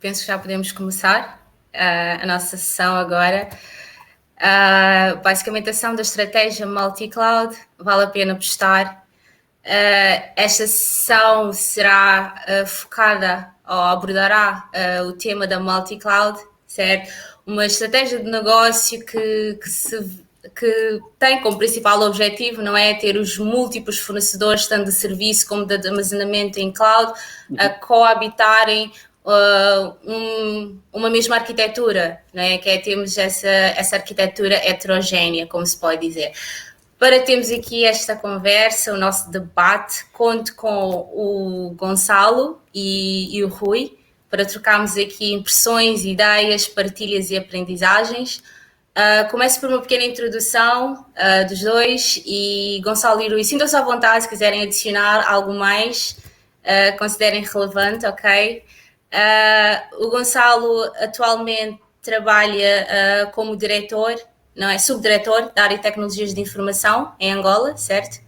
penso que já podemos começar a nossa sessão agora. Basicamente, a sessão da estratégia multi-cloud, vale a pena postar. Esta sessão será focada ou abordará o tema da multi-cloud, certo? Uma estratégia de negócio que tem como principal objetivo, não é, ter os múltiplos fornecedores, tanto de serviço como de armazenamento em cloud, a coabitarem uma mesma arquitetura, não é? Que é termos essa arquitetura heterogénea, como se pode dizer. Para termos aqui esta conversa, o nosso debate, conto com o Gonçalo e o Rui, para trocarmos aqui impressões, ideias, partilhas e aprendizagens. Começo por uma pequena introdução dos dois e Gonçalo e Rui, sintam-se à vontade se quiserem adicionar algo mais, considerem relevante, ok? O Gonçalo atualmente trabalha como diretor, não é, subdiretor da área de tecnologias de informação em Angola, certo?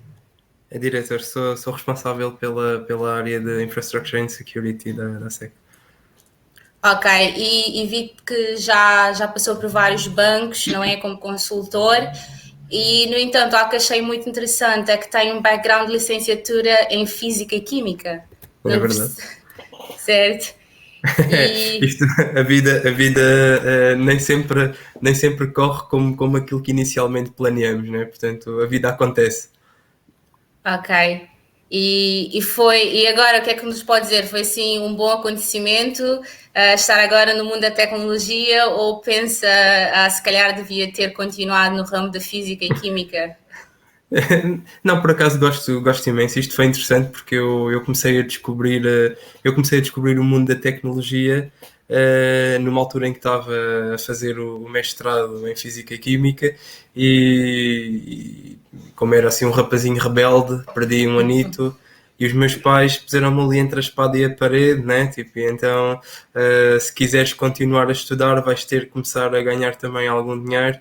É diretor, sou responsável pela área de Infrastructure and Security da SEC. Ok, e vi que já passou por vários bancos, não é, como consultor, e no entanto, o que achei muito interessante é que tem um background de licenciatura em Física e Química. É verdade. Certo. E... a vida nem sempre corre como aquilo que inicialmente planeamos, né? Portanto, a vida acontece. Ok. E agora o que é que nos pode dizer? Foi sim um bom acontecimento estar agora no mundo da tecnologia ou pensa se calhar devia ter continuado no ramo da Física e Química? Não, por acaso gosto imenso. Isto foi interessante porque eu comecei a descobrir o mundo da tecnologia numa altura em que estava a fazer o mestrado em Física e Química e como era assim um rapazinho rebelde, perdi um anito e os meus pais puseram-me ali entre a espada e a parede, né? Tipo, então se quiseres continuar a estudar vais ter que começar a ganhar também algum dinheiro.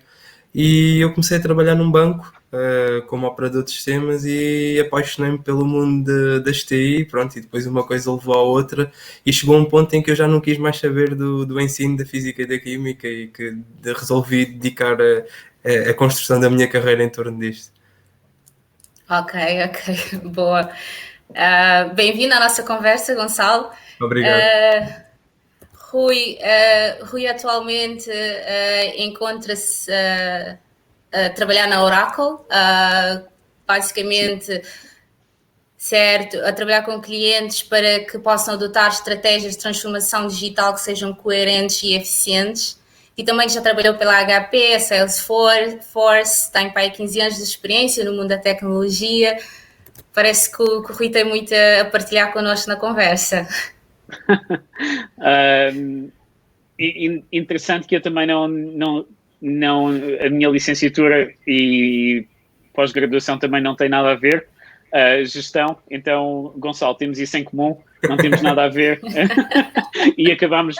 E eu comecei a trabalhar num banco como operador de sistemas e apaixonei-me pelo mundo das TI, pronto, e depois uma coisa levou à outra e chegou a um ponto em que eu já não quis mais saber do ensino da Física e da Química e que resolvi dedicar a construção da minha carreira em torno disto. Ok, boa. Bem-vindo à nossa conversa, Gonçalo. Obrigado. Rui atualmente encontra-se a trabalhar na Oracle, basicamente, certo, a trabalhar com clientes para que possam adotar estratégias de transformação digital que sejam coerentes e eficientes. E também já trabalhou pela HP, Salesforce, tem para aí 15 anos de experiência no mundo da tecnologia. Parece que o Rui tem muito a partilhar connosco na conversa. Interessante que eu também não a minha licenciatura e pós-graduação também não tem nada a ver, gestão, então Gonçalo, temos isso em comum, não temos nada a ver e acabámos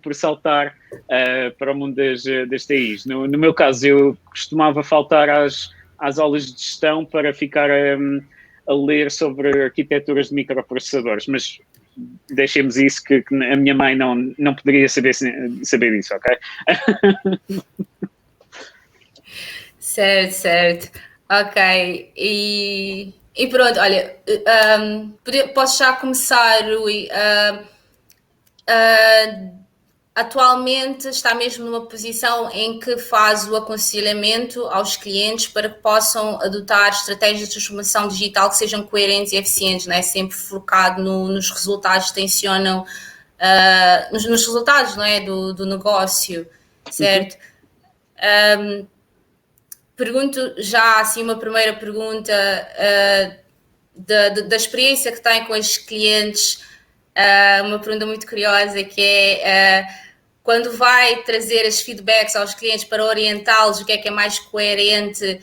por saltar para o mundo das TIs. No meu caso, eu costumava faltar às aulas de gestão para ficar a ler sobre arquiteturas de microprocessadores, mas deixemos isso que a minha mãe não poderia saber disso, ok? Certo. Ok. E pronto, olha, posso já começar, Rui. Atualmente está mesmo numa posição em que faz o aconselhamento aos clientes para que possam adotar estratégias de transformação digital que sejam coerentes e eficientes, não é? Sempre focado nos resultados que tensionam, nos resultados, não é? do negócio, certo? Pergunto já assim uma primeira pergunta da experiência que tem com estes clientes, uma pergunta muito curiosa que é quando vai trazer esses feedbacks aos clientes para orientá-los o que é mais coerente,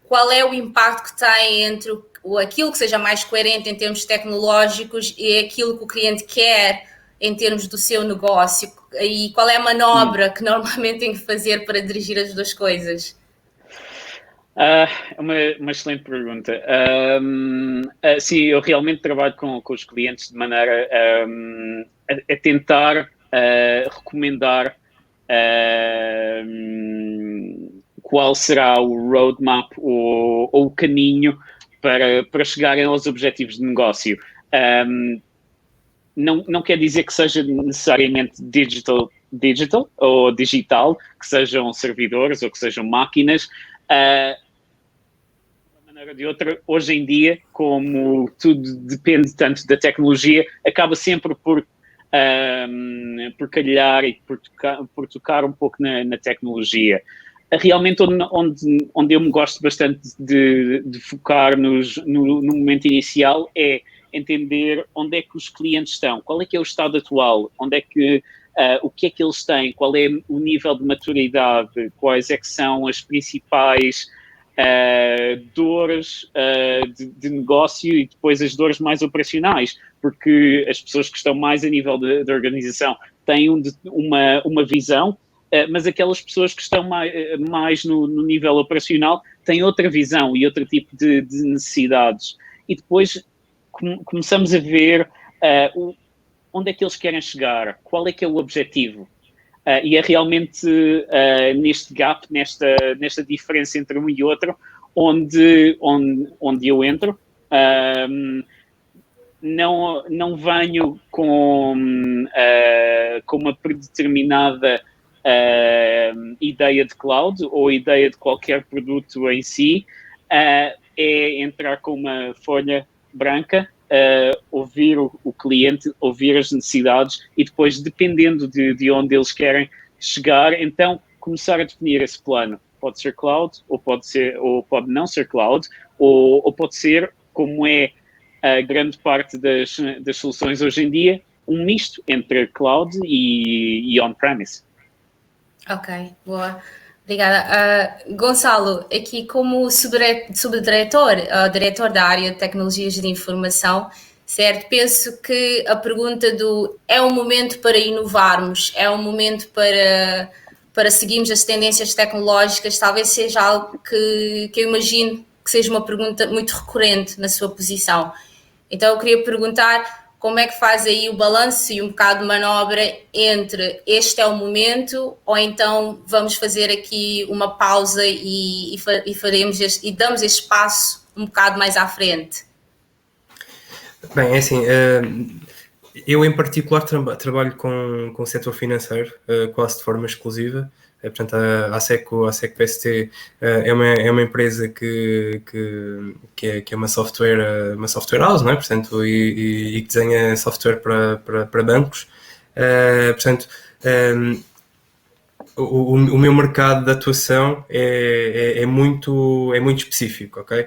qual é o impacto que tem entre aquilo que seja mais coerente em termos tecnológicos e aquilo que o cliente quer em termos do seu negócio, e qual é a manobra que normalmente tem que fazer para dirigir as duas coisas? Uma excelente pergunta. Sim, eu realmente trabalho com os clientes de maneira a tentar recomendar qual será o roadmap ou o caminho para chegarem aos objetivos de negócio. Não quer dizer que seja necessariamente digital ou digital, que sejam servidores ou que sejam máquinas. De uma maneira ou de outra, hoje em dia, como tudo depende tanto da tecnologia, acaba sempre por calhar e por tocar um pouco na tecnologia. Realmente onde eu me gosto bastante de focar no momento inicial é entender onde é que os clientes estão, qual é que é o estado atual, onde é que, o que é que eles têm, qual é o nível de maturidade, quais é que são as principais dores de negócio e depois as dores mais operacionais, porque as pessoas que estão mais a nível de organização têm uma visão, mas aquelas pessoas que estão mais no nível operacional têm outra visão e outro tipo de necessidades. E depois começamos a ver onde é que eles querem chegar, qual é que é o objetivo. E é realmente neste gap, nesta diferença entre um e outro, onde eu entro. Não venho com uma predeterminada ideia de cloud ou ideia de qualquer produto em si. É entrar com uma folha branca, ouvir o cliente, ouvir as necessidades e depois, dependendo de onde eles querem chegar, então começar a definir esse plano. Pode ser cloud, ou pode não ser cloud, ou pode ser, como é a grande parte das soluções hoje em dia, um misto entre cloud e on-premise. Ok, boa. Obrigada. Gonçalo, aqui como subdiretor, diretor da área de tecnologias de informação, certo? Penso que a pergunta é um momento para inovarmos, é um momento para seguirmos as tendências tecnológicas, talvez seja algo que eu imagino que seja uma pergunta muito recorrente na sua posição. Então eu queria perguntar como é que faz aí o balanço e um bocado de manobra entre este é o momento ou então vamos fazer aqui uma pausa e damos este passo um bocado mais à frente? Bem, é assim, eu em particular trabalho com o setor financeiro quase de forma exclusiva. Portanto, a Seco PST é uma empresa que é uma software house, não é? Portanto, e que desenha software para bancos. Portanto, o meu mercado de atuação é muito específico, ok?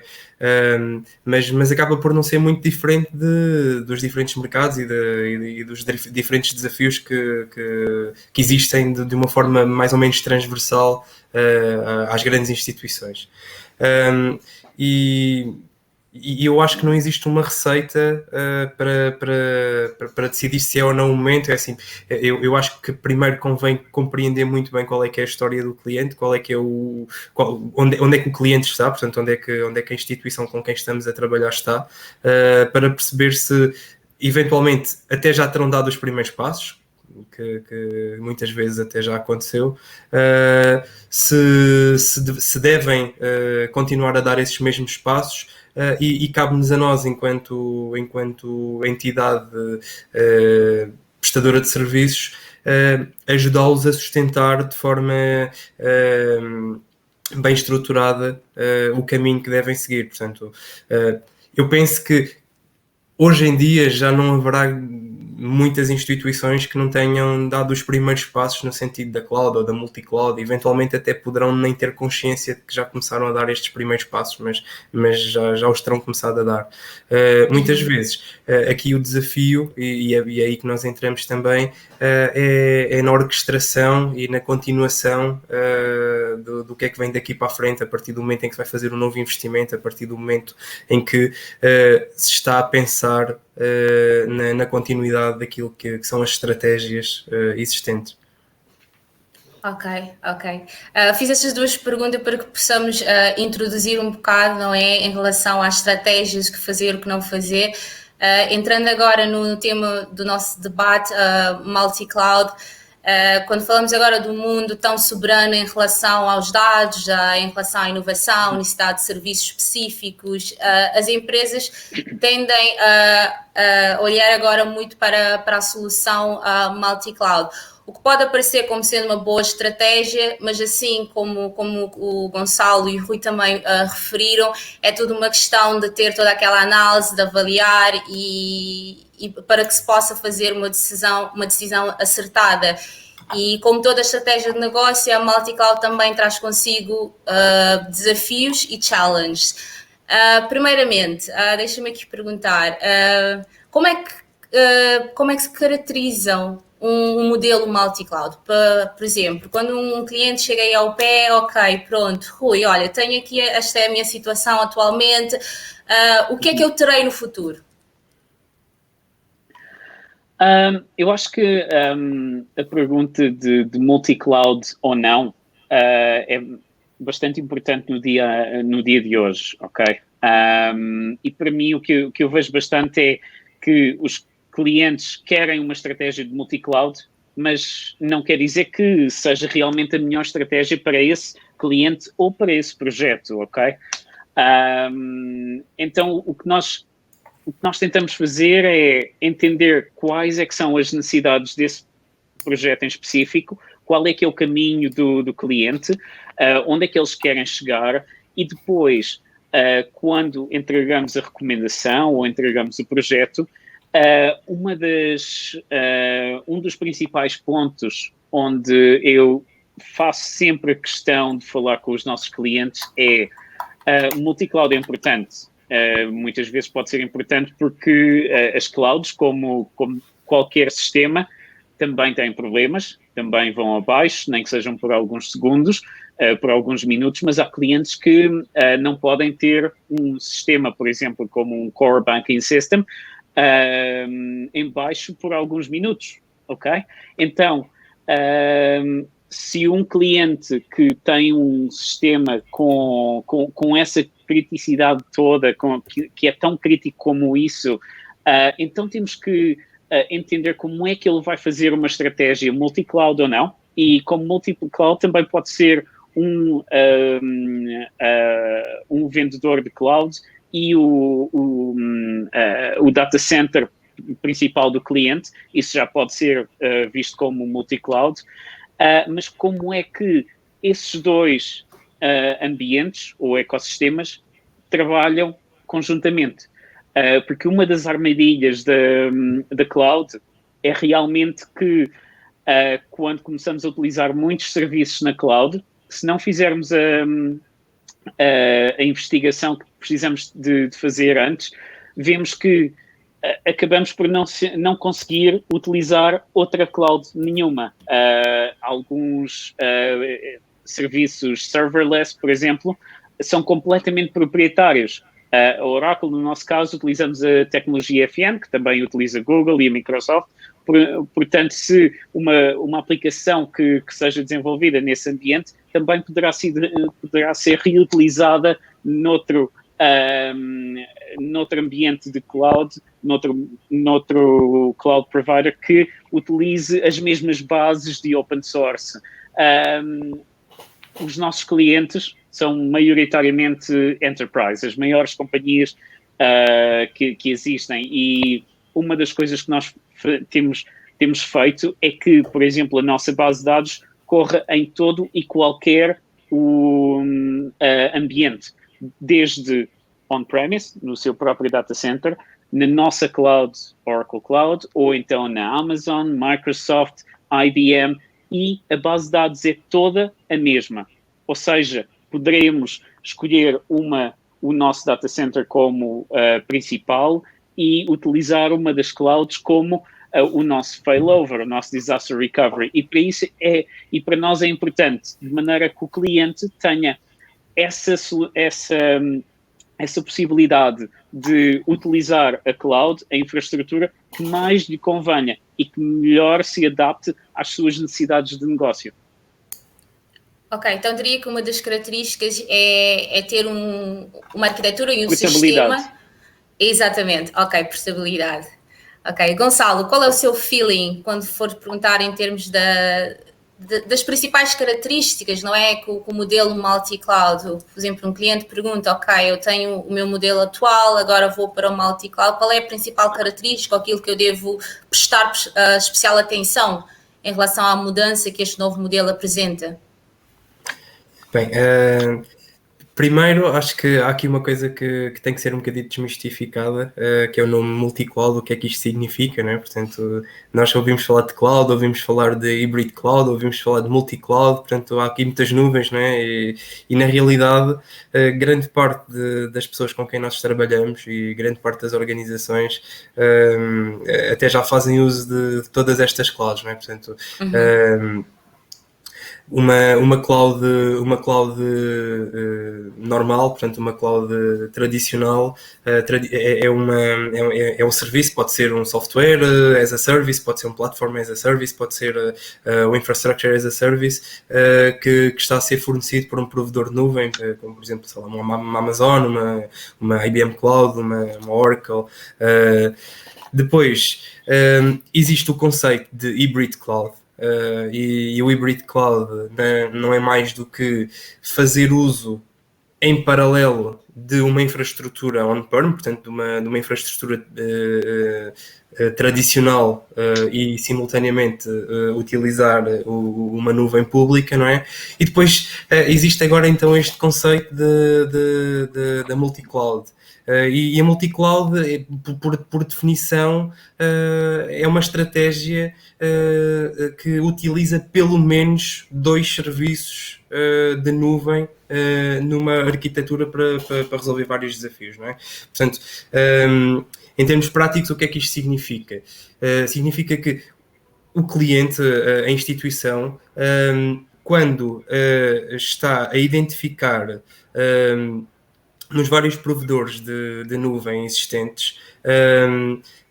Mas acaba por não ser muito diferente dos diferentes mercados e dos diferentes desafios que existem de uma forma mais ou menos transversal às grandes instituições. E eu acho que não existe uma receita para decidir se é ou não o momento. É assim, eu acho que primeiro convém compreender muito bem qual é que é a história do cliente, qual é que é onde é que o cliente está, portanto, onde é que a instituição com quem estamos a trabalhar está, para perceber se eventualmente até já terão dado os primeiros passos, que muitas vezes até já aconteceu, se devem continuar a dar esses mesmos passos. E cabe-nos a nós, enquanto entidade prestadora de serviços, ajudá-los a sustentar de forma bem estruturada o caminho que devem seguir. Portanto, eu penso que hoje em dia já não haverá muitas instituições que não tenham dado os primeiros passos no sentido da cloud ou da multi-cloud. Eventualmente até poderão nem ter consciência de que já começaram a dar estes primeiros passos, mas já os terão começado a dar. Muitas vezes aqui o desafio, e é aí que nós entramos também, é na orquestração e na continuação do que é que vem daqui para a frente, a partir do momento em que se vai fazer um novo investimento, a partir do momento em que se está a pensar na continuidade daquilo que são as estratégias existentes. Ok. Fiz estas duas perguntas para que possamos introduzir um bocado, não é, em relação às estratégias, o que fazer, o que não fazer, Entrando agora no tema do nosso debate, multi-cloud, quando falamos agora do mundo tão soberano em relação aos dados, em relação à inovação, necessidade de serviços específicos, as empresas tendem a olhar agora muito para a solução multi-cloud. O que pode aparecer como sendo uma boa estratégia, mas assim como o Gonçalo e o Rui também referiram, é tudo uma questão de ter toda aquela análise, de avaliar e para que se possa fazer uma decisão acertada. E como toda estratégia de negócio, a multi-cloud também traz consigo desafios e challenges. Primeiramente, deixa-me aqui perguntar, como é que se caracterizam um modelo multi-cloud? Por exemplo, quando um cliente chega aí ao pé, ok, pronto, Rui, olha, tenho aqui, esta é a minha situação atualmente, o que é que eu terei no futuro? Eu acho que a pergunta de multi-cloud ou não é bastante importante no dia de hoje, ok? E para mim o que eu vejo bastante é que os clientes querem uma estratégia de multi-cloud, mas não quer dizer que seja realmente a melhor estratégia para esse cliente ou para esse projeto, ok? Então, o que nós tentamos fazer é entender quais é que são as necessidades desse projeto em específico, qual é que é o caminho do cliente, onde é que eles querem chegar e depois, quando entregamos a recomendação ou entregamos o projeto, um dos principais pontos onde eu faço sempre a questão de falar com os nossos clientes é multi-cloud é importante. Muitas vezes pode ser importante porque as clouds, como qualquer sistema, também têm problemas, também vão abaixo, nem que sejam por alguns segundos, por alguns minutos, mas há clientes que não podem ter um sistema, por exemplo, como um Core Banking System, em baixo por alguns minutos, ok? Então, se um cliente que tem um sistema com essa criticidade toda, que é tão crítico como isso, então temos que entender como é que ele vai fazer uma estratégia multi-cloud ou não, e como multi-cloud também pode ser um vendedor de cloud e o data center principal do cliente, isso já pode ser visto como multi-cloud, mas como é que esses dois ambientes ou ecossistemas trabalham conjuntamente? Porque uma das armadilhas da cloud é realmente que quando começamos a utilizar muitos serviços na cloud, se não fizermos a investigação que precisamos de fazer antes, vemos que acabamos por não conseguir utilizar outra cloud nenhuma. Alguns serviços serverless, por exemplo, são completamente proprietários. A Oracle, no nosso caso, utilizamos a tecnologia FN, que também utiliza Google e a Microsoft. Portanto, se uma aplicação que seja desenvolvida nesse ambiente também poderá ser reutilizada noutro ambiente de cloud, noutro cloud provider que utilize as mesmas bases de open source. Os nossos clientes são maioritariamente enterprise, as maiores companhias que existem, e uma das coisas que nós temos feito é que, por exemplo, a nossa base de dados corra em todo e qualquer ambiente, desde on-premise, no seu próprio data center, na nossa cloud, Oracle Cloud, ou então na Amazon, Microsoft, IBM, e a base de dados é toda a mesma. Ou seja, poderemos escolher o nosso data center como principal e utilizar uma das clouds como o nosso failover, o nosso disaster recovery. E para nós é importante, de maneira que o cliente tenha essa possibilidade de utilizar a cloud, a infraestrutura, que mais lhe convenha e que melhor se adapte às suas necessidades de negócio. Ok, então diria que uma das características é ter uma arquitetura e um sistema Exatamente, ok, portabilidade. Ok, Gonçalo, qual é o seu feeling quando for perguntar em termos das principais características, não é? Que o modelo multi-cloud, por exemplo, um cliente pergunta, ok, eu tenho o meu modelo atual, agora vou para o multi-cloud, qual é a principal característica, aquilo que eu devo prestar especial atenção em relação à mudança que este novo modelo apresenta? Bem, primeiro, acho que há aqui uma coisa que tem que ser um bocadinho desmistificada, que é o nome multi-cloud, o que é que isto significa, né? Portanto, nós ouvimos falar de cloud, ouvimos falar de hybrid cloud, ouvimos falar de multi-cloud, portanto, há aqui muitas nuvens, né? E na realidade, grande parte das pessoas com quem nós trabalhamos e grande parte das organizações até já fazem uso de todas estas clouds, né? Portanto, uma cloud normal, portanto uma cloud tradicional, é um serviço, pode ser um software as a service, pode ser um platform as a service, pode ser um infrastructure as a service, que está a ser fornecido por um provedor de nuvem, como por exemplo, sei lá, uma Amazon, uma IBM Cloud, uma Oracle. Depois, existe o conceito de hybrid cloud. E o hybrid cloud não é mais do que fazer uso em paralelo de uma infraestrutura on-prem, portanto de uma infraestrutura tradicional e simultaneamente utilizar uma nuvem pública, não é? E depois existe agora então este conceito da multi-cloud. E a multi-cloud, por definição, é uma estratégia que utiliza pelo menos 2 serviços de nuvem numa arquitetura para resolver vários desafios, não é? Portanto, em termos práticos, o que é que isto significa? Significa que o cliente, a instituição, quando está a identificar nos vários provedores de nuvem existentes,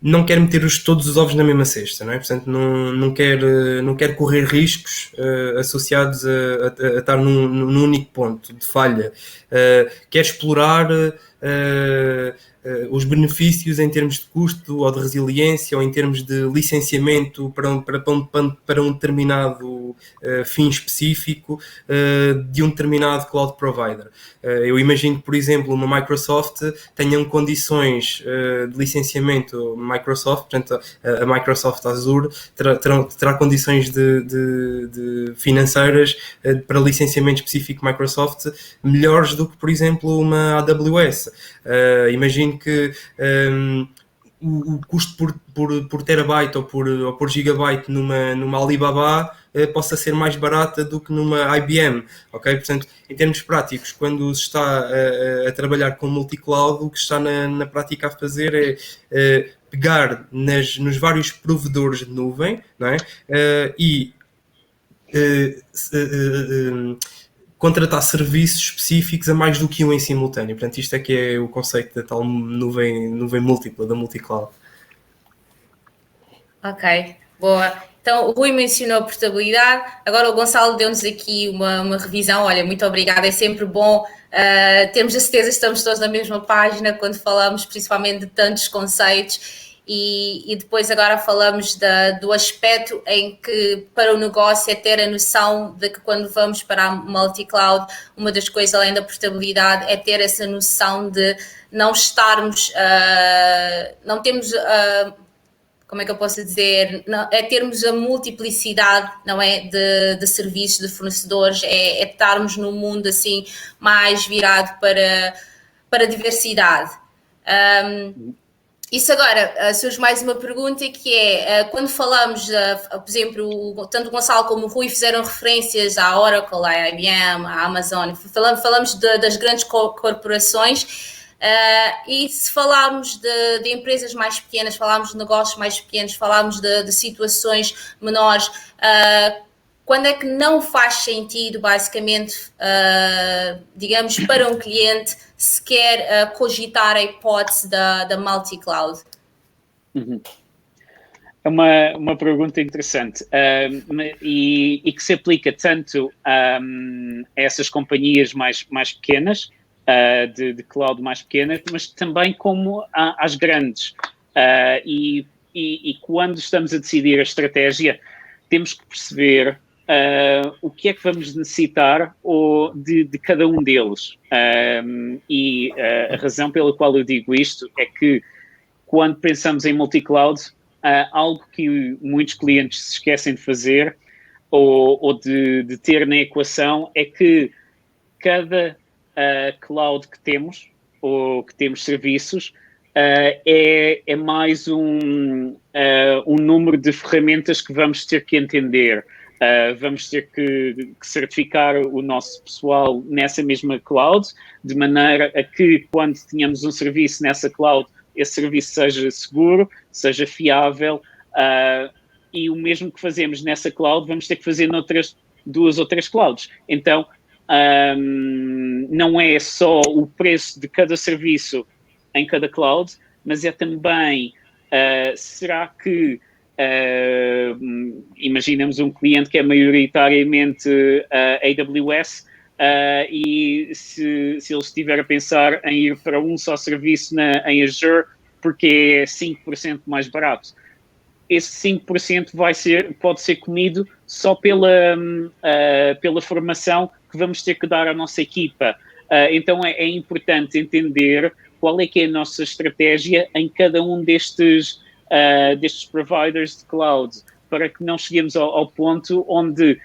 não quer meter todos os ovos na mesma cesta, não é? Portanto, não quer correr riscos associados a estar num único ponto de falha. Quer explorar os benefícios em termos de custo ou de resiliência ou em termos de licenciamento para um determinado fim específico de um determinado cloud provider. Eu imagino que, por exemplo, uma Microsoft tenham condições de licenciamento Microsoft, portanto a Microsoft Azure terá condições de financeiras para licenciamento específico Microsoft melhores do que, por exemplo, uma AWS. Imagino que o custo por terabyte ou por gigabyte numa Alibaba possa ser mais barata do que numa IBM, ok? Portanto, em termos práticos, quando se está a trabalhar com multi-cloud, o que está na prática a fazer é pegar nos vários provedores de nuvem, não é? E contratar serviços específicos a mais do que um em simultâneo. Portanto, isto é que é o conceito da tal nuvem múltipla, da multi-cloud. Ok, boa. Então, o Rui mencionou a portabilidade, agora o Gonçalo deu-nos aqui uma revisão. Olha, muito obrigada, é sempre bom termos a certeza que estamos todos na mesma página quando falamos principalmente de tantos conceitos. E depois agora falamos do aspecto em que para o negócio é ter a noção de que quando vamos para a multi-cloud, uma das coisas além da portabilidade é ter essa noção de não estarmos, não temos, como é que eu posso dizer, não, é termos a multiplicidade, não é, de serviços, de fornecedores, é estarmos num mundo assim mais virado para a diversidade. Isso agora, surge mais uma pergunta que é, quando falamos, por exemplo, tanto o Gonçalo como o Rui fizeram referências à Oracle, à IBM, à Amazon, falamos das grandes corporações, e se falarmos de empresas mais pequenas, falarmos de negócios mais pequenos, falarmos de situações menores, quando é que não faz sentido, basicamente, digamos, para um cliente sequer cogitar a hipótese da multi-cloud? É uma pergunta interessante e que se aplica tanto a essas companhias mais pequenas, de cloud mais pequenas, mas também como às grandes. E quando estamos a decidir a estratégia, temos que perceber o que é que vamos necessitar de cada um deles. E a razão pela qual eu digo isto é que quando pensamos em multi-cloud, algo que muitos clientes se esquecem de fazer ou de ter na equação é que cada cloud que temos, ou que temos serviços, é mais um número de ferramentas que vamos ter que entender. Vamos ter que certificar o nosso pessoal nessa mesma cloud, de maneira a que, quando tenhamos um serviço nessa cloud, esse serviço seja seguro, seja fiável, e o mesmo que fazemos nessa cloud, vamos ter que fazer noutras 2 ou 3 clouds. Então, não é só o preço de cada serviço em cada cloud, mas é também, será que imaginamos um cliente que é maioritariamente AWS, e se ele estiver a pensar em ir para um só serviço em Azure, porque é 5% mais barato, esse 5% pode ser comido só pela formação que vamos ter que dar à nossa equipa. Então é importante entender qual é que é a nossa estratégia em cada um destes providers de cloud, para que não cheguemos ao ponto onde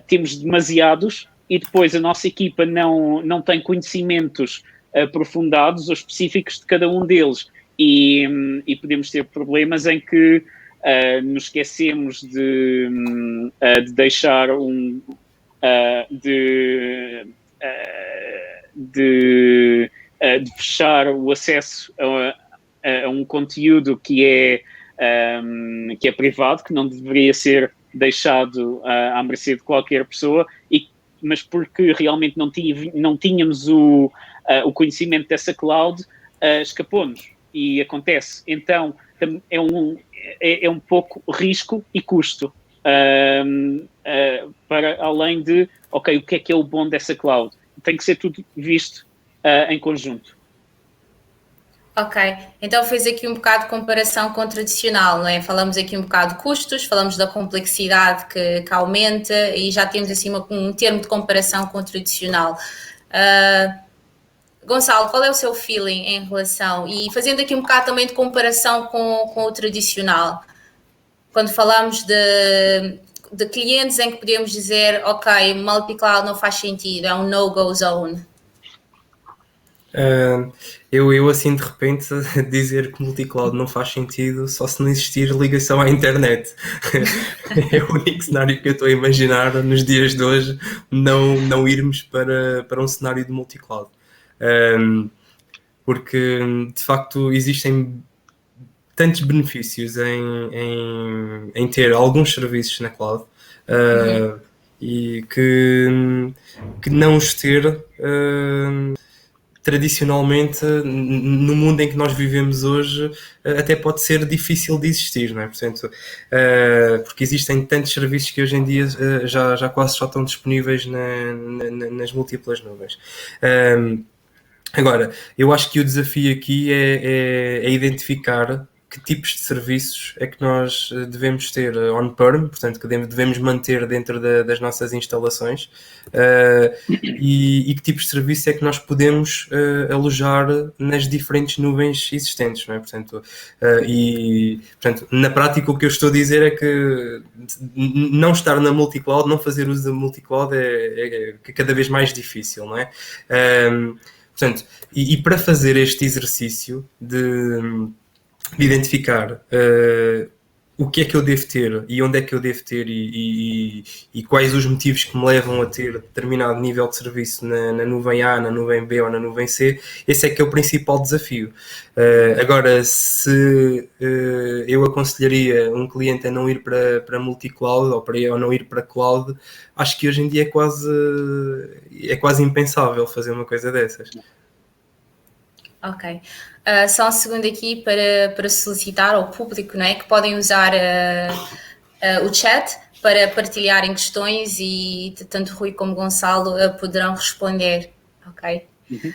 temos demasiados e depois a nossa equipa não tem conhecimentos aprofundados ou específicos de cada um deles, e podemos ter problemas em que nos esquecemos de deixar de fechar o acesso a um conteúdo que é privado, que não deveria ser deixado à mercê de qualquer pessoa, mas porque realmente não tínhamos o conhecimento dessa cloud, escapou-nos, e acontece. Então é um pouco risco e custo, para além de, ok, o que é o bom dessa cloud? Tem que ser tudo visto em conjunto. Ok, então fez aqui um bocado de comparação com o tradicional, não é? Falamos aqui um bocado de custos, falamos da complexidade que aumenta, e já temos assim um termo de comparação com o tradicional. Gonçalo, qual é o seu feeling em relação, e fazendo aqui um bocado também de comparação com o tradicional, quando falamos de clientes em que podemos dizer, ok, multi-cloud não faz sentido, é um no-go zone? Eu assim de repente dizer que multi-cloud não faz sentido só se não existir ligação à internet. É o único cenário que eu estou a imaginar nos dias de hoje, não irmos para um cenário de multi-cloud. Porque de facto existem tantos benefícios em ter alguns serviços na cloud, e que não os ter tradicionalmente no mundo em que nós vivemos hoje até pode ser difícil de existir, não é? Portanto, porque existem tantos serviços que hoje em dia já quase só estão disponíveis nas múltiplas nuvens. Agora, eu acho que o desafio aqui é identificar que tipos de serviços é que nós devemos ter on-prem, portanto, que devemos manter dentro das nossas instalações, e que tipos de serviços é que nós podemos alojar nas diferentes nuvens existentes, não é? Portanto, na prática, o que eu estou a dizer é que não estar na multi-cloud, não fazer uso da multi-cloud é cada vez mais difícil, não é? Portanto, e para fazer este exercício de identificar o que é que eu devo ter e onde é que eu devo ter e quais os motivos que me levam a ter determinado nível de serviço na nuvem A, na nuvem B ou na nuvem C, esse é que é o principal desafio. Agora, se eu aconselharia um cliente a não ir para multi-cloud ou não ir para cloud, acho que hoje em dia é quase impensável fazer uma coisa dessas. Ok. Só um segundo aqui para solicitar ao público, não é, que podem usar o chat para partilharem questões, e tanto Rui como Gonçalo poderão responder, ok? Uhum.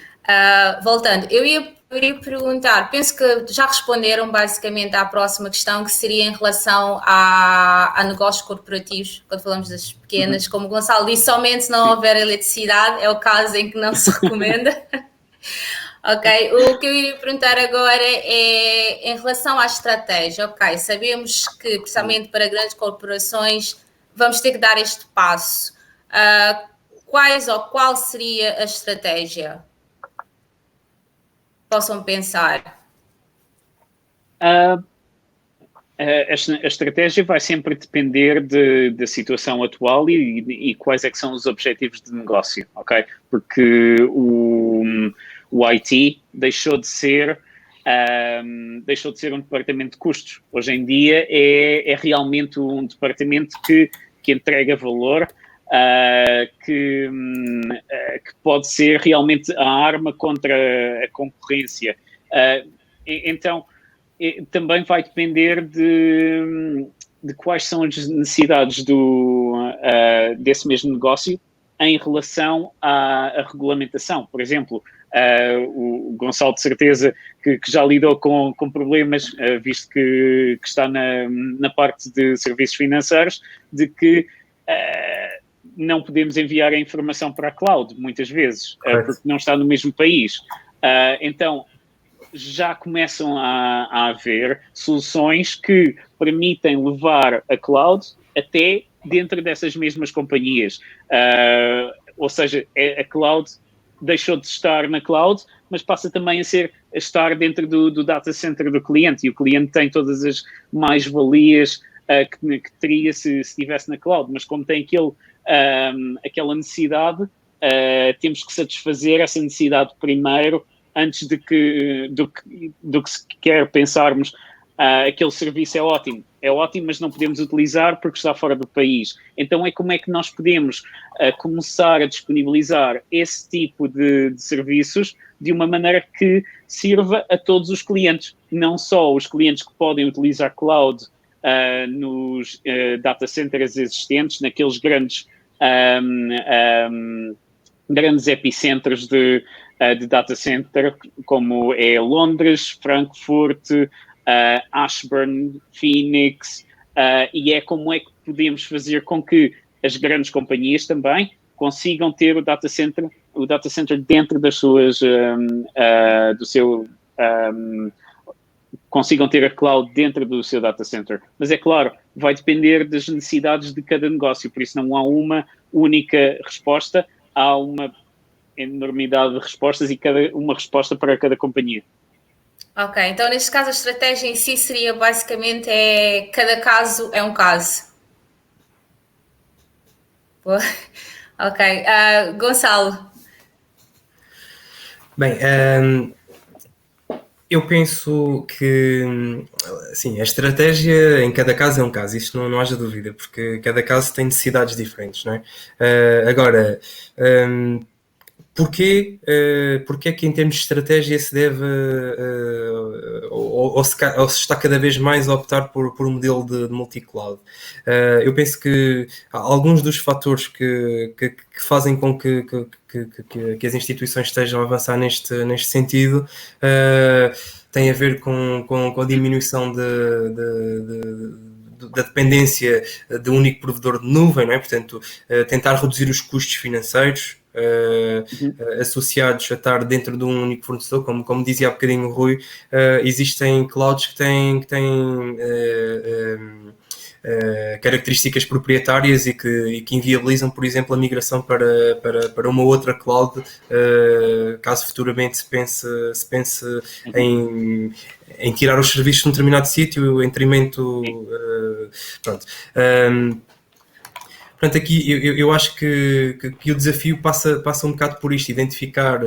Voltando, eu iria perguntar, penso que já responderam basicamente à próxima questão, que seria em relação a negócios corporativos, quando falamos das pequenas, como o Gonçalo disse, somente se não houver eletricidade, é o caso em que não se recomenda. Ok, o que eu iria perguntar agora é em relação à estratégia. Ok, sabemos que, principalmente para grandes corporações, vamos ter que dar este passo. Qual seria a estratégia? Possam pensar. A estratégia vai sempre depender da situação atual e quais é que são os objetivos de negócio, ok? Porque o IT deixou de ser um departamento de custos. Hoje em dia é realmente um departamento que entrega valor, que pode ser realmente a arma contra a concorrência. Então, também vai depender de quais são as necessidades desse mesmo negócio em relação à regulamentação. Por exemplo, o Gonçalo de certeza que já lidou com problemas, visto que está na parte de serviços financeiros, de que não podemos enviar a informação para a cloud, muitas vezes, porque não está no mesmo país. Então, já começam a haver soluções que permitem levar a cloud até dentro dessas mesmas companhias. Ou seja, a cloud deixou de estar na cloud, mas passa também a estar dentro do data center do cliente, e o cliente tem todas as mais-valias que teria se estivesse na cloud, mas como tem aquela necessidade, temos que satisfazer essa necessidade primeiro, antes do que sequer pensarmos aquele serviço é ótimo, mas não podemos utilizar porque está fora do país. Então como é que nós podemos começar a disponibilizar esse tipo de serviços de uma maneira que sirva a todos os clientes, não só os clientes que podem utilizar cloud nos data centers existentes, naqueles grandes epicentros de data center, como é Londres, Frankfurt, Ashburn, Phoenix, e como é que podemos fazer com que as grandes companhias também consigam ter o data center dentro das suas, consigam ter a cloud dentro do seu data center. Mas é claro, vai depender das necessidades de cada negócio, por isso não há uma única resposta, há uma enormidade de respostas e uma resposta para cada companhia. Ok, então neste caso a estratégia em si seria basicamente cada caso é um caso. Ok, Gonçalo. Bem, eu penso que sim, a estratégia em cada caso é um caso, isto não haja dúvida, porque cada caso tem necessidades diferentes, não é? Agora, Porquê é que em termos de estratégia se deve ou se está cada vez mais a optar por um modelo de multi-cloud? Eu penso que alguns dos fatores que fazem com que as instituições estejam a avançar neste sentido têm a ver com a diminuição da dependência de um único provedor de nuvem, não é? Portanto, tentar reduzir os custos financeiros associados a estar dentro de um único fornecedor, como dizia há bocadinho o Rui, existem clouds que têm características proprietárias e que inviabilizam, por exemplo, a migração para uma outra cloud, caso futuramente se pense em tirar os serviços de um determinado sítio em detrimento. Pronto. Portanto, aqui eu acho que o desafio passa um bocado por isto, identificar,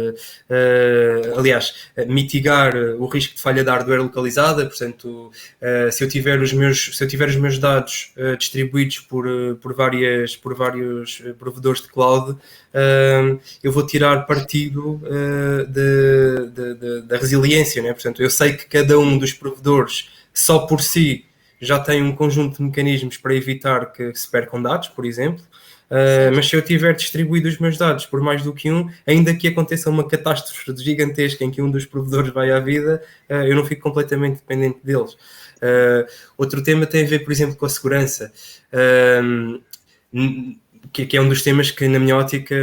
mitigar o risco de falha de hardware localizada. Portanto, se eu tiver os meus dados distribuídos por vários provedores de cloud, eu vou tirar partido da resiliência, né? Portanto, eu sei que cada um dos provedores, só por si, já tem um conjunto de mecanismos para evitar que se percam dados, por exemplo, Mas se eu tiver distribuído os meus dados por mais do que um, ainda que aconteça uma catástrofe gigantesca em que um dos provedores vai à vida, eu não fico completamente dependente deles. Outro tema tem a ver, por exemplo, com a segurança, que é um dos temas que, na minha ótica,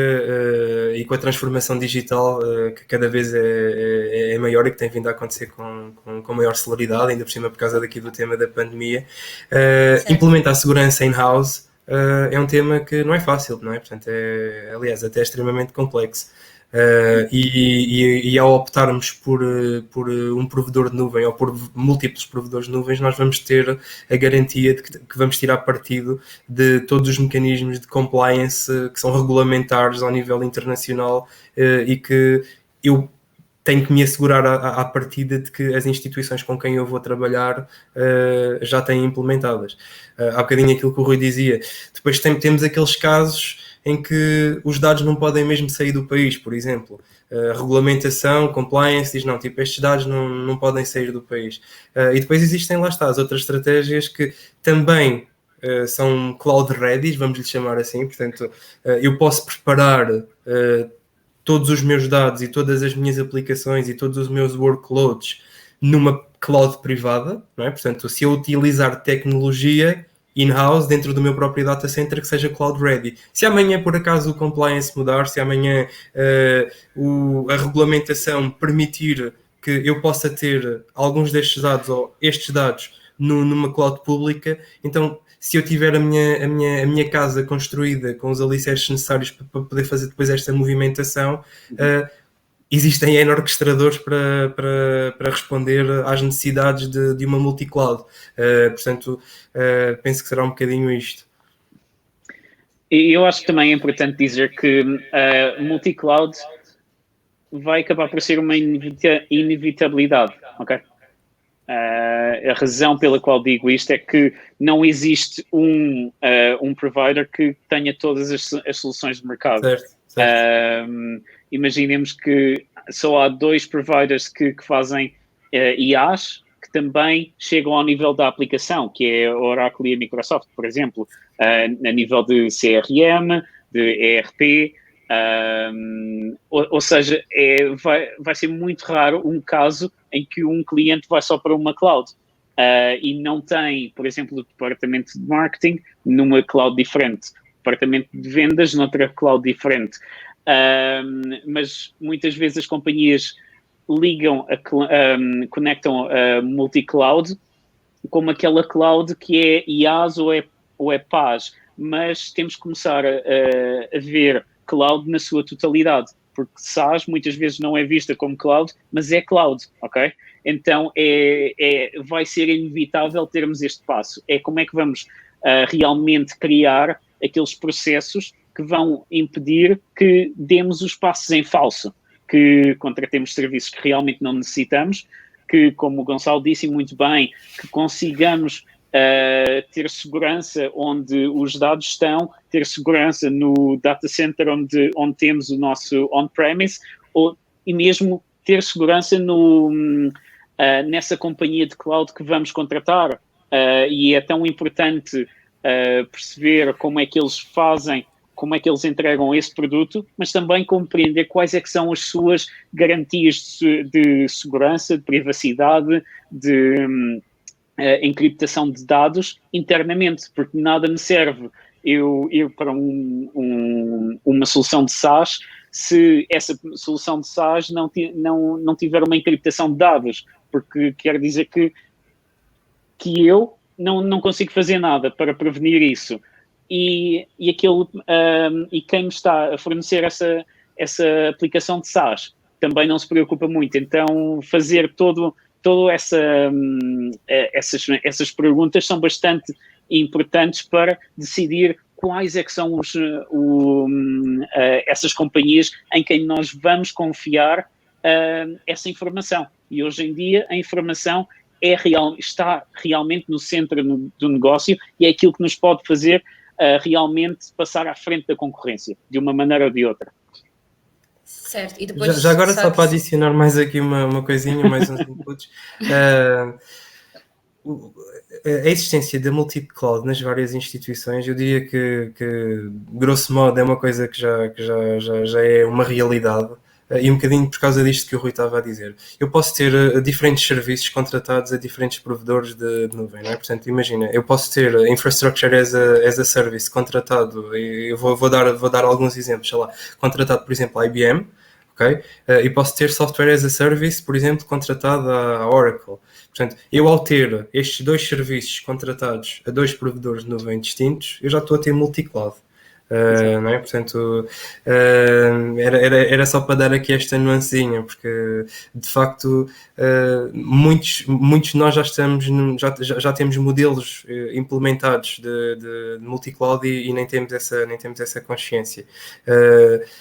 e com a transformação digital, que cada vez é maior e que tem vindo a acontecer com maior celeridade, ainda por cima por causa daqui do tema da pandemia, implementar a segurança in-house é um tema que não é fácil, não é? Portanto, aliás, até é extremamente complexo. E ao optarmos por um provedor de nuvem ou por múltiplos provedores de nuvens, nós vamos ter a garantia de que vamos tirar partido de todos os mecanismos de compliance que são regulamentares ao nível internacional e que eu tenho que me assegurar à partida de que as instituições com quem eu vou trabalhar já têm implementadas. Há bocadinho aquilo que o Rui dizia. Depois temos aqueles casos em que os dados não podem mesmo sair do país, por exemplo. Regulamentação, compliance, diz não, tipo, estes dados não podem sair do país. E depois existem, lá está, as outras estratégias que também são cloud ready, vamos lhe chamar assim, portanto, eu posso preparar todos os meus dados e todas as minhas aplicações e todos os meus workloads numa cloud privada, não é? Portanto, se eu utilizar tecnologia in-house dentro do meu próprio data center que seja cloud ready. Se amanhã por acaso o compliance mudar, se amanhã a regulamentação permitir que eu possa ter alguns destes dados ou estes dados numa cloud pública, então se eu tiver a minha casa construída com os alicerces necessários para poder fazer depois esta movimentação, existem N orquestradores para responder às necessidades de uma multi-cloud. Portanto, penso que será um bocadinho isto. E eu acho que também é importante dizer que multi-cloud vai acabar por ser uma inevitabilidade, ok? A razão pela qual digo isto é que não existe um provider que tenha todas as soluções de mercado. Certo. Imaginemos que só há 2 providers que fazem IaaS que também chegam ao nível da aplicação, que é a Oracle e a Microsoft, por exemplo, a nível de CRM, de ERP, ou seja, vai ser muito raro um caso em que um cliente vai só para uma cloud e não tem, por exemplo, o departamento de marketing numa cloud diferente, o departamento de vendas noutra cloud diferente. Mas muitas vezes as companhias conectam a multi-cloud como aquela cloud que é IaaS ou é PaaS, mas temos que começar a ver cloud na sua totalidade, porque SaaS muitas vezes não é vista como cloud, mas é cloud, ok? Então vai ser inevitável termos este passo. É como é que vamos realmente criar aqueles processos que vão impedir que demos os passos em falso, que contratemos serviços que realmente não necessitamos, que, como o Gonçalo disse muito bem, que consigamos ter segurança onde os dados estão, ter segurança no data center onde temos o nosso on-premise, e mesmo ter segurança nessa companhia de cloud que vamos contratar. E é tão importante perceber como é que eles fazem, como é que eles entregam esse produto, mas também compreender quais é que são as suas garantias de segurança, de privacidade, de encriptação de dados internamente, porque nada me serve eu ir para uma solução de SaaS se essa solução de SaaS não tiver uma encriptação de dados, porque quer dizer que eu não consigo fazer nada para prevenir isso. E quem me está a fornecer essa aplicação de SaaS também não se preocupa muito. Então, fazer essas perguntas são bastante importantes para decidir quais é que são essas companhias em quem nós vamos confiar essa informação. E hoje em dia a informação está realmente no centro do negócio e é aquilo que nos pode fazer realmente passar à frente da concorrência, de uma maneira ou de outra. Certo. E depois, já agora só para adicionar mais aqui uma coisinha, mais uns inputs. a existência da multi-cloud nas várias instituições, eu diria que grosso modo, é uma coisa que já é uma realidade, e um bocadinho por causa disto que o Rui estava a dizer. Eu posso ter diferentes serviços contratados a diferentes provedores de nuvem, não é? Portanto, imagina, eu posso ter infrastructure as a service contratado, e eu vou dar alguns exemplos, sei lá, contratado, por exemplo, a IBM, ok? E posso ter software as a service, por exemplo, contratado à Oracle. Portanto, eu ao ter estes dois serviços contratados a dois provedores de nuvem distintos, eu já estou a ter multi-cloud. Não é? Portanto, era só para dar aqui esta nuancinha, porque de facto muitos de nós já temos modelos implementados de multi-cloud e nem temos essa consciência.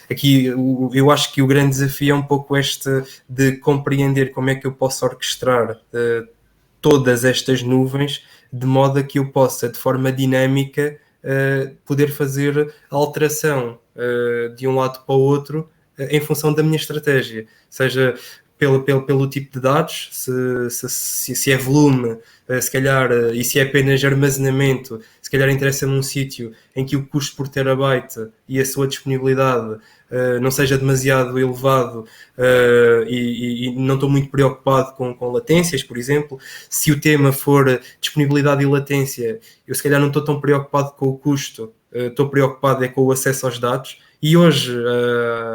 Aqui eu acho que o grande desafio é um pouco este de compreender como é que eu posso orquestrar todas estas nuvens de modo a que eu possa, de forma dinâmica, poder fazer a alteração de um lado para o outro em função da minha estratégia, seja pelo tipo de dados, se é volume, se calhar, e se é apenas armazenamento, se calhar interessa-me um sítio em que o custo por terabyte e a sua disponibilidade não seja demasiado elevado e não estou muito preocupado com latências, por exemplo. Se o tema for disponibilidade e latência, eu se calhar não estou tão preocupado com o custo, estou preocupado com o acesso aos dados. E hoje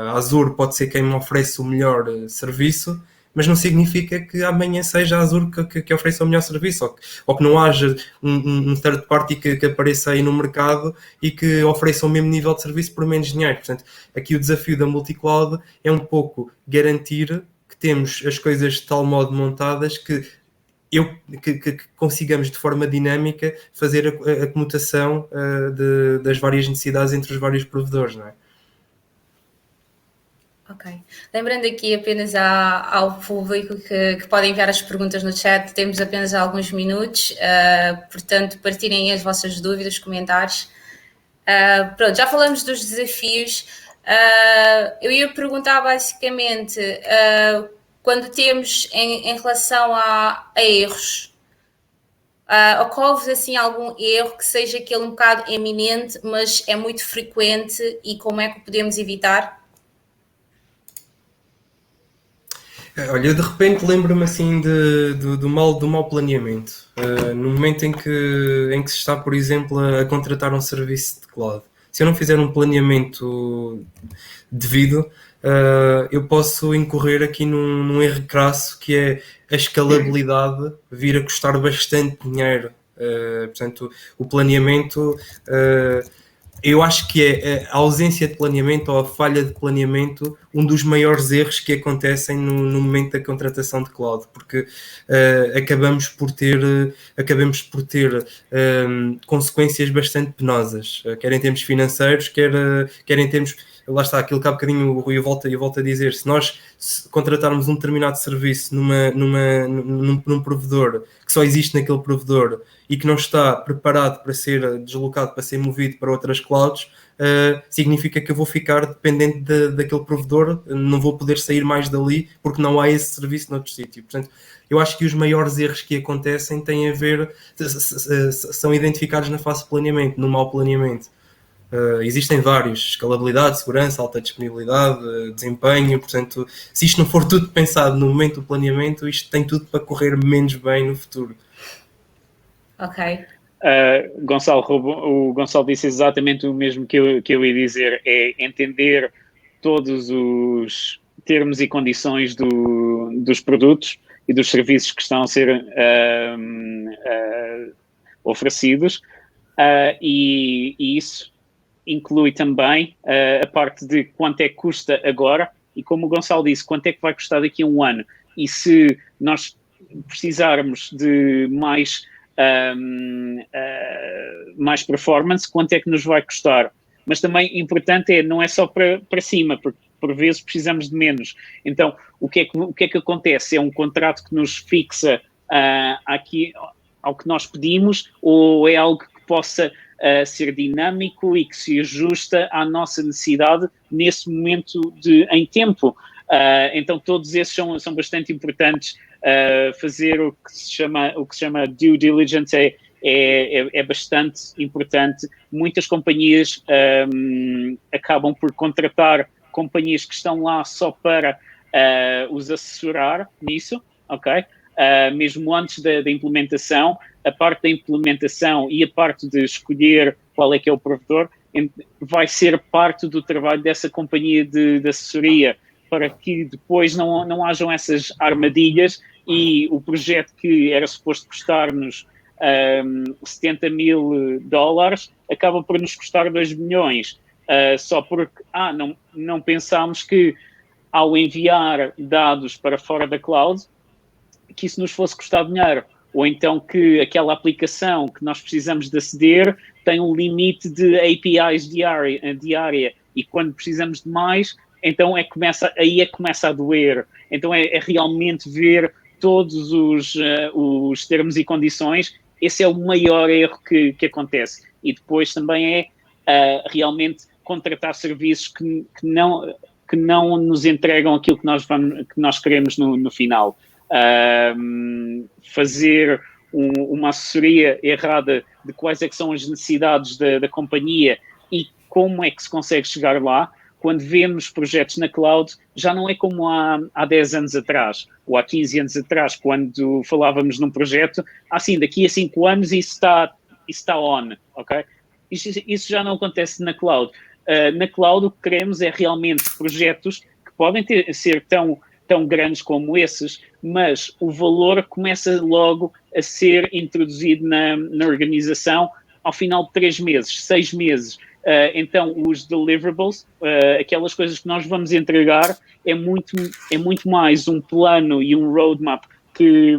a Azure pode ser quem me oferece o melhor serviço, mas não significa que amanhã seja a Azure que ofereça o melhor serviço, ou que não haja um third party que apareça aí no mercado e que ofereça o mesmo nível de serviço por menos dinheiro. Portanto, aqui o desafio da multi-cloud é um pouco garantir que temos as coisas de tal modo montadas que consigamos de forma dinâmica fazer a comutação das várias necessidades entre os vários provedores, não é? Ok. Lembrando aqui apenas ao público que pode enviar as perguntas no chat, temos apenas alguns minutos, portanto, partilhem as vossas dúvidas, comentários. Pronto, já falamos dos desafios. Eu ia perguntar basicamente, quando temos em relação a erros, ocorre-vos assim algum erro que seja aquele um bocado eminente, mas é muito frequente, e como é que o podemos evitar? Olha, eu de repente lembro-me assim do mau planeamento. No momento em que se está, por exemplo, a contratar um serviço de cloud. Se eu não fizer um planeamento devido, eu posso incorrer aqui num erro crasso, que é a escalabilidade vir a custar bastante dinheiro. Portanto, o planeamento... eu acho que é a ausência de planeamento ou a falha de planeamento um dos maiores erros que acontecem no momento da contratação de cloud, porque acabamos por ter consequências bastante penosas, quer em termos financeiros, quer em termos... Lá está, aquilo que há bocadinho o Rui volta a dizer, se nós contratarmos um determinado serviço num provedor que só existe naquele provedor e que não está preparado para ser deslocado, para ser movido para outras clouds, significa que eu vou ficar dependente daquele provedor, não vou poder sair mais dali porque não há esse serviço noutro sítio. Portanto, eu acho que os maiores erros que acontecem têm a ver, são identificados na fase de planeamento, no mau planeamento. Existem vários: escalabilidade, segurança, alta disponibilidade, desempenho. Portanto, se isto não for tudo pensado no momento do planeamento, isto tem tudo para correr menos bem no futuro. Ok. Gonçalo, o Gonçalo disse exatamente o mesmo que eu ia dizer, é entender todos os termos e condições dos produtos e dos serviços que estão a ser oferecidos, e isso inclui também a parte de quanto é que custa agora e, como o Gonçalo disse, quanto é que vai custar daqui a um ano. E se nós precisarmos de mais performance, quanto é que nos vai custar. Mas também importante não é só para cima, porque por vezes precisamos de menos. Então, o que é que acontece? É um contrato que nos fixa aqui ao que nós pedimos, ou é algo que possa ser dinâmico e que se ajusta à nossa necessidade nesse momento em tempo? Então todos esses são bastante importantes. Fazer o que se chama due diligence é bastante importante. Muitas companhias acabam por contratar companhias que estão lá só para os assessorar nisso, ok? Mesmo antes da implementação, a parte da implementação e a parte de escolher qual é que é o provedor vai ser parte do trabalho dessa companhia de assessoria, para que depois não hajam essas armadilhas e o projeto que era suposto custar-nos $70 mil acaba por nos custar 2 milhões, só porque não pensámos que ao enviar dados para fora da cloud, que isso nos fosse custar dinheiro, ou então que aquela aplicação que nós precisamos de aceder tem um limite de APIs diária e quando precisamos de mais, então começa a doer. Então é realmente ver todos os termos e condições. Esse é o maior erro que acontece. E depois também realmente contratar serviços que não nos entregam aquilo que nós queremos no final. Fazer uma assessoria errada de quais é que são as necessidades da companhia e como é que se consegue chegar lá. Quando vemos projetos na cloud, já não é como há 10 anos atrás, ou há 15 anos atrás, quando falávamos num projeto, assim, daqui a 5 anos isso está on, ok? Isso já não acontece na cloud. Na cloud o que queremos é realmente projetos que podem ser tão grandes como esses, mas o valor começa logo a ser introduzido na organização ao final de 3 meses, 6 meses. Então, os deliverables, aquelas coisas que nós vamos entregar, é muito mais um plano e um roadmap que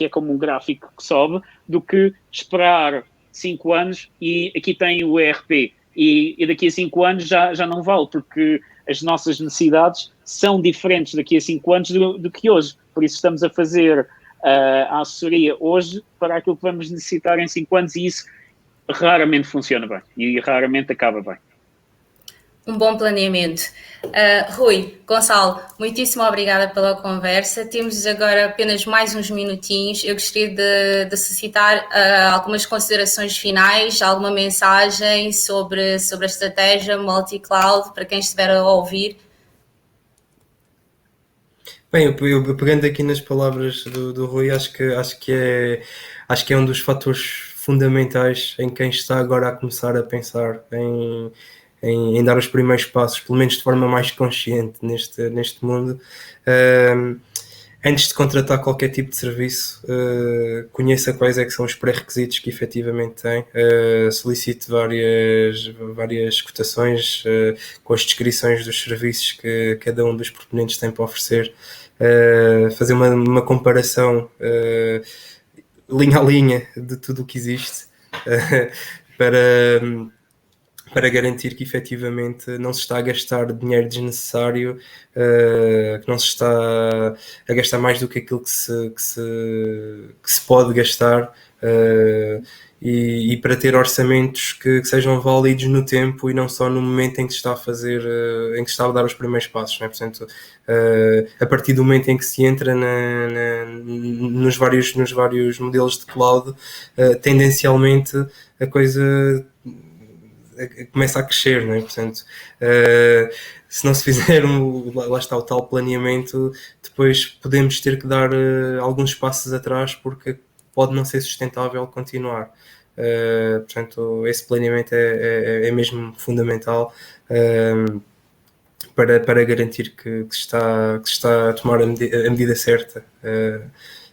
é como um gráfico que sobe, do que esperar 5 anos e aqui tem o ERP. E daqui a 5 anos já não vale, porque as nossas necessidades são diferentes daqui a 5 anos do que hoje. Por isso estamos a fazer a assessoria hoje para aquilo que vamos necessitar em 5 anos e isso raramente funciona bem e raramente acaba bem. Um bom planeamento. Rui, Gonçalo, muitíssimo obrigada pela conversa. Temos agora apenas mais uns minutinhos. Eu gostaria de suscitar algumas considerações finais, alguma mensagem sobre a estratégia multi-cloud para quem estiver a ouvir. Bem, eu pegando aqui nas palavras do Rui, acho que é um dos fatores fundamentais em quem está agora a começar a pensar em dar os primeiros passos, pelo menos de forma mais consciente neste mundo. Antes de contratar qualquer tipo de serviço, conheça quais é que são os pré-requisitos que efetivamente tem, solicite várias cotações com as descrições dos serviços que cada um dos proponentes tem para oferecer, fazer uma comparação linha a linha de tudo o que existe, para garantir que efetivamente não se está a gastar dinheiro desnecessário, que não se está a gastar mais do que aquilo que se pode gastar, e para ter orçamentos que sejam válidos no tempo e não só no momento em que se está a fazer, em que se está a dar os primeiros passos, não é? Portanto, a partir do momento em que se entra nos vários modelos de cloud, tendencialmente a coisa começa a crescer, não é? Portanto, se não se fizer lá está o tal planeamento, depois podemos ter que dar alguns passos atrás porque pode não ser sustentável continuar. Portanto, esse planeamento é mesmo fundamental para garantir que se está a tomar a medida certa,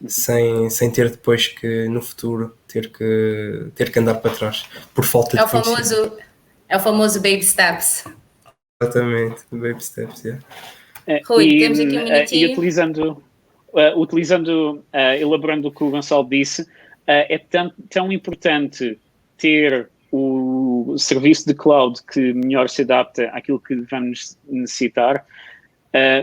sem ter depois que no futuro ter que andar para trás por falta de conhecimento. É o famoso baby steps. Exatamente, baby steps, yeah. Rui, temos aqui um minutinho. E elaborando o que o Gonçalo disse, é tão importante ter o serviço de cloud que melhor se adapta àquilo que vamos necessitar,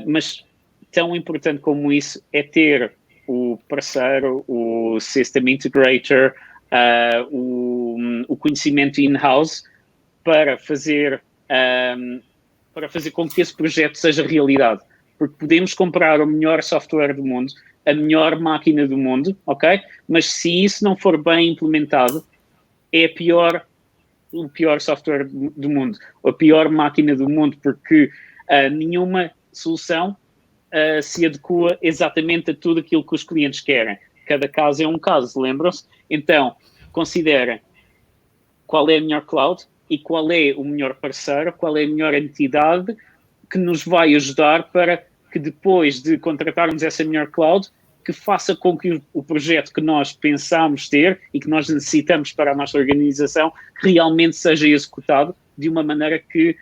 mas tão importante como isso é ter o parceiro, o system integrator, o conhecimento in-house para fazer com que esse projeto seja realidade. porque podemos comprar o melhor software do mundo, a melhor máquina do mundo, ok? Mas se isso não for bem implementado, é o pior software do mundo, a pior máquina do mundo, porque nenhuma solução se adequa exatamente a tudo aquilo que os clientes querem. Cada caso é um caso, lembram-se? Então, considerem qual é a melhor cloud e qual é o melhor parceiro, qual é a melhor entidade que nos vai ajudar para que depois de contratarmos essa melhor cloud, que faça com que o projeto que nós pensamos ter e que nós necessitamos para a nossa organização realmente seja executado de uma maneira que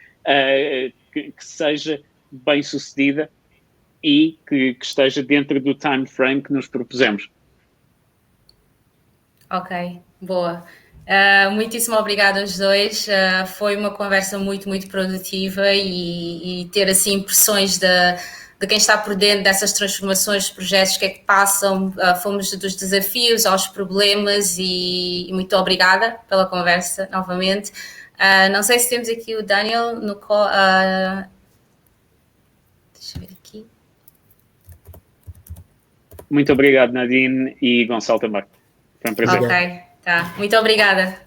seja bem sucedida e que esteja dentro do time frame que nos propusemos. Ok, boa. Muitíssimo obrigada aos dois. Foi uma conversa muito, muito produtiva e ter assim impressões de quem está por dentro dessas transformações, projetos, o que é que passam, fomos dos desafios aos problemas e muito obrigada pela conversa novamente. Não sei se temos aqui o Daniel no deixa eu ver aqui. Muito obrigado, Nadine, e Gonçalo também. Foi um prazer. Ok, tá. Muito obrigada.